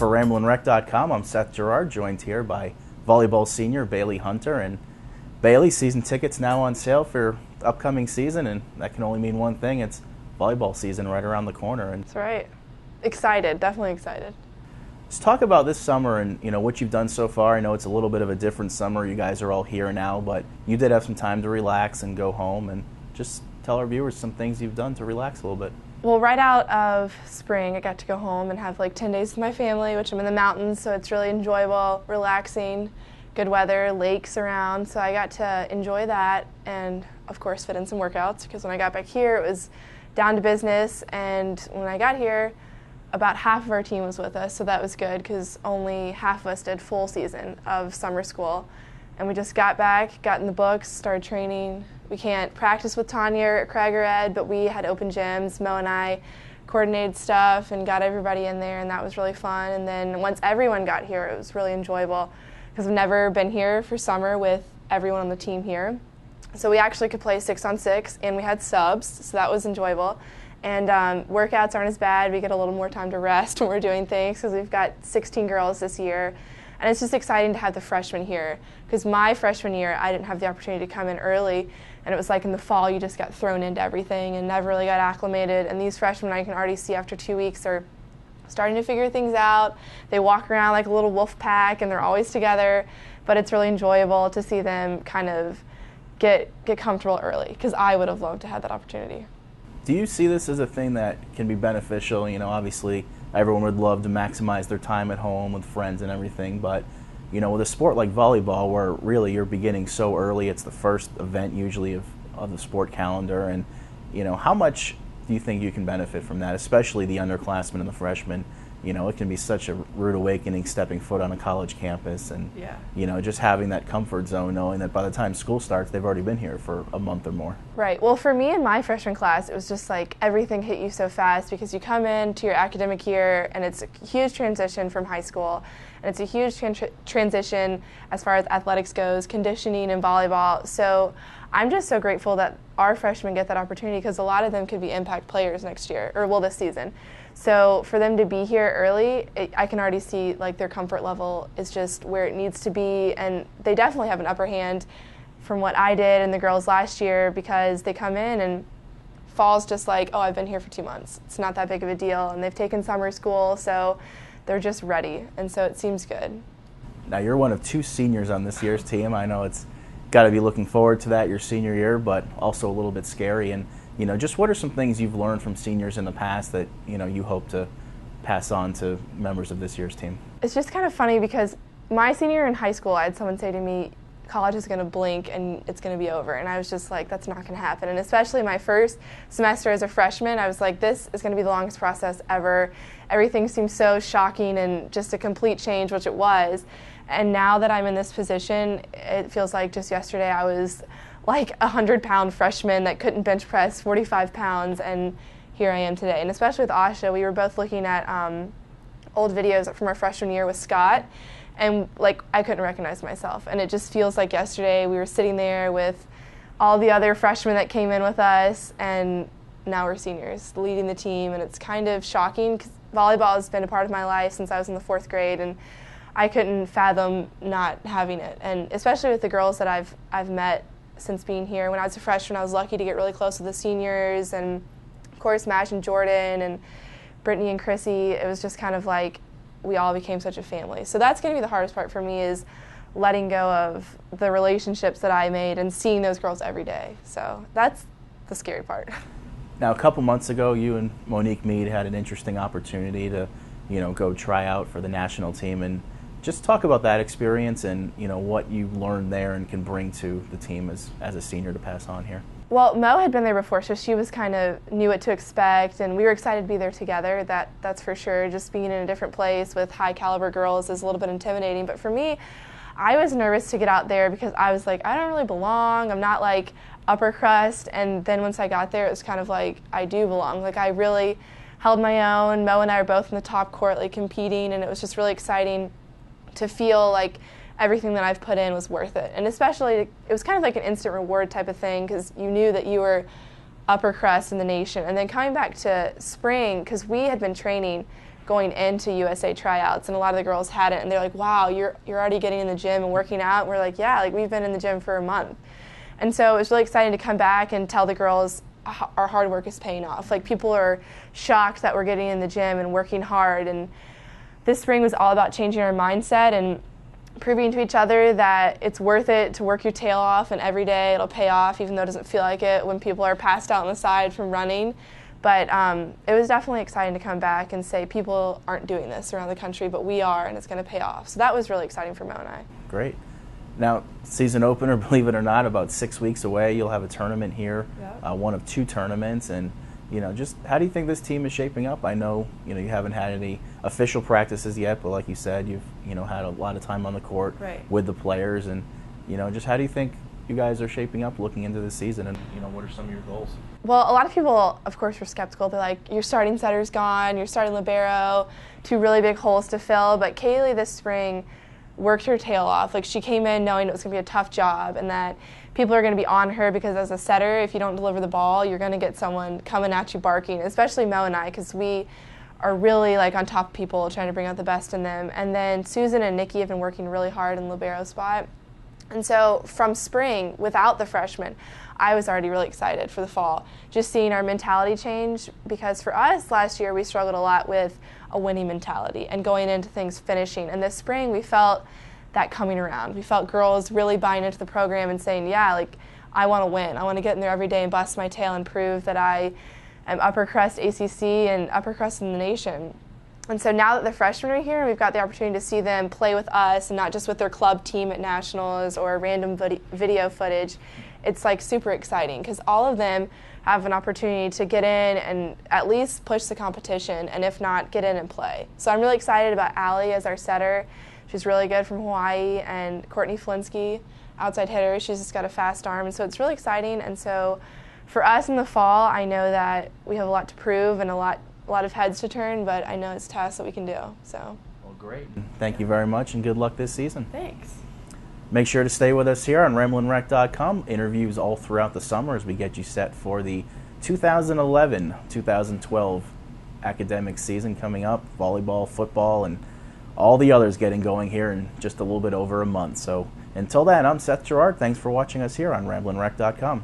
For RamblinRec.com, I'm Seth Gerard, joined here by volleyball senior Bailey Hunter. And Bailey, season tickets now on sale for the upcoming season, and that can only mean one thing: it's volleyball season right around the corner. And that's right. Excited, definitely excited. Let's talk about this summer and what you've done so far. I know it's a little bit of a different summer. You guys are all here now, but you did have some time to relax and go home. And just tell our viewers some things you've done to relax a little bit. Well, right out of spring, I got to go home and have like 10 days with my family, which I'm in the mountains, so it's really enjoyable, relaxing, good weather, lakes around, so I got to enjoy that and, of course, fit in some workouts, because when I got back here, it was down to business, and when I got here, about half of our team was with us, so that was good, because only half of us did full season of summer school, and we just got back, got in the books, started training. We can't practice with Tanya at Craig or Ed, but we had open gyms. Mo and I coordinated stuff and got everybody in there, and that was really fun. And then once everyone got here, it was really enjoyable, because I've never been here for summer with everyone on the team here. So we actually could play 6-on-6, and we had subs, so that was enjoyable. And workouts aren't as bad. We get a little more time to rest when we're doing things, because we've got 16 girls this year. And it's just exciting to have the freshmen here, because my freshman year, I didn't have the opportunity to come in early, and it was like in the fall you just got thrown into everything and never really got acclimated. And these freshmen, I can already see after 2 weeks, are starting to figure things out. They walk around like a little wolf pack, and they're always together, but it's really enjoyable to see them kind of get comfortable early, because I would have loved to have that opportunity. Do you see this as a thing that can be beneficial? Obviously everyone would love to maximize their time at home with friends and everything, but with a sport like volleyball, where really you're beginning so early, it's the first event usually of the sport calendar, and how much do you think you can benefit from that, especially the underclassmen and the freshmen? It can be such a rude awakening stepping foot on a college campus, and just having that comfort zone, knowing that by the time school starts, they've already been here for a month or more. Right. Well, for me in my freshman class, it was just like everything hit you so fast, because you come into your academic year, and it's a huge transition from high school, and it's a huge transition as far as athletics goes, conditioning and volleyball. So I'm just so grateful that our freshmen get that opportunity, because a lot of them could be impact players next year, or this season. So for them to be here early, I can already see like their comfort level is just where it needs to be, and they definitely have an upper hand from what I did and the girls last year, because they come in and fall's just like, oh, I've been here for 2 months. It's not that big of a deal, and they've taken summer school, so they're just ready, and so it seems good. Now you're one of 2 seniors on this year's team. I know it's got to be looking forward to that your senior year, but also a little bit scary. And just what are some things you've learned from seniors in the past that you hope to pass on to members of this year's team? It's just kind of funny, because my senior year in high school, I had someone say to me, college is going to blink and it's going to be over, and I was just like, that's not going to happen. And especially my first semester as a freshman, I was like, this is going to be the longest process ever. Everything seems so shocking and just a complete change, which it was. And now that I'm in this position, it feels like just yesterday I was like a 100-pound freshman that couldn't bench press 45 pounds, and here I am today. And especially with Asha, we were both looking at old videos from our freshman year with Scott, and like I couldn't recognize myself. And it just feels like yesterday we were sitting there with all the other freshmen that came in with us, and now we're seniors leading the team, and it's kind of shocking, because volleyball has been a part of my life since I was in the 4th grade, and I couldn't fathom not having it. And especially with the girls that I've met since being here. When I was a freshman, I was lucky to get really close with the seniors, and of course Madge and Jordan and Brittany and Chrissy. It was just kind of like we all became such a family. So that's going to be the hardest part for me, is letting go of the relationships that I made and seeing those girls every day. So that's the scary part. Now, a couple months ago, you and Monique Mead had an interesting opportunity to go try out for the national team, and just talk about that experience and what you learned there and can bring to the team as a senior to pass on here. Well, Mo had been there before, so she was kind of knew what to expect, and we were excited to be there together. That's for sure. Just being in a different place with high caliber girls is a little bit intimidating, but for me, I was nervous to get out there, because I was like, I don't really belong. I'm not like upper crust. And then once I got there, it was kind of like I do belong. Like I really held my own. Mo and I are both in the top court, like competing, and it was just really exciting to feel like everything that I've put in was worth it. And especially, it was kind of like an instant reward type of thing, because you knew that you were upper crust in the nation. And then coming back to spring, because we had been training going into USA tryouts, and a lot of the girls hadn't, and they're like, wow, you're already getting in the gym and working out. And we're like, yeah, like we've been in the gym for a month. And so it was really exciting to come back and tell the girls our hard work is paying off. Like, people are shocked that we're getting in the gym and working hard. And this spring was all about changing our mindset and proving to each other that it's worth it to work your tail off, and every day it'll pay off, even though it doesn't feel like it when people are passed out on the side from running. But it was definitely exciting to come back and say people aren't doing this around the country, but we are, and it's going to pay off. So that was really exciting for Mo and I. Great. Now, season opener, believe it or not, about 6 weeks away. You'll have a tournament here, one of 2 tournaments, and just how do you think this team is shaping up? I know you haven't had any official practices yet, but like you said, you've had a lot of time on the court with the players, and just how do you think you guys are shaping up looking into this season, and what are some of your goals? Well, a lot of people, of course, were skeptical. They're like, your starting setter's gone, your starting libero, 2 really big holes to fill. But Kaylee this spring worked her tail off. Like, she came in knowing it was going to be a tough job, and that people are going to be on her because as a setter, if you don't deliver the ball, you're going to get someone coming at you barking, especially Mo and I, because we are really like on top of people, trying to bring out the best in them. And then Susan and Nikki have been working really hard in the libero spot. And so from spring, without the freshmen, I was already really excited for the fall, just seeing our mentality change, because for us last year we struggled a lot with a winning mentality and going into things finishing. And this spring we felt that coming around. We felt girls really buying into the program and saying, yeah, like, I want to win. I want to get in there every day and bust my tail and prove that I am upper crust ACC and upper crust in the nation. And so now that the freshmen are here, we've got the opportunity to see them play with us and not just with their club team at nationals or random video footage. It's like super exciting because all of them have an opportunity to get in and at least push the competition, and if not, get in and play. So I'm really excited about Allie as our setter. She's really good from Hawaii, and Courtney Flinsky, outside hitter. She's just got a fast arm, and so it's really exciting. And so for us in the fall, I know that we have a lot to prove and a lot of heads to turn, but I know it's tasks that we can do. So. Well, great. Thank you very much, and good luck this season. Thanks. Make sure to stay with us here on RamblinRec.com. Interviews all throughout the summer as we get you set for the 2011-2012 academic season coming up. Volleyball, football, and all the others getting going here in just a little bit over a month. So until then, I'm Seth Gerard. Thanks for watching us here on RamblinRec.com.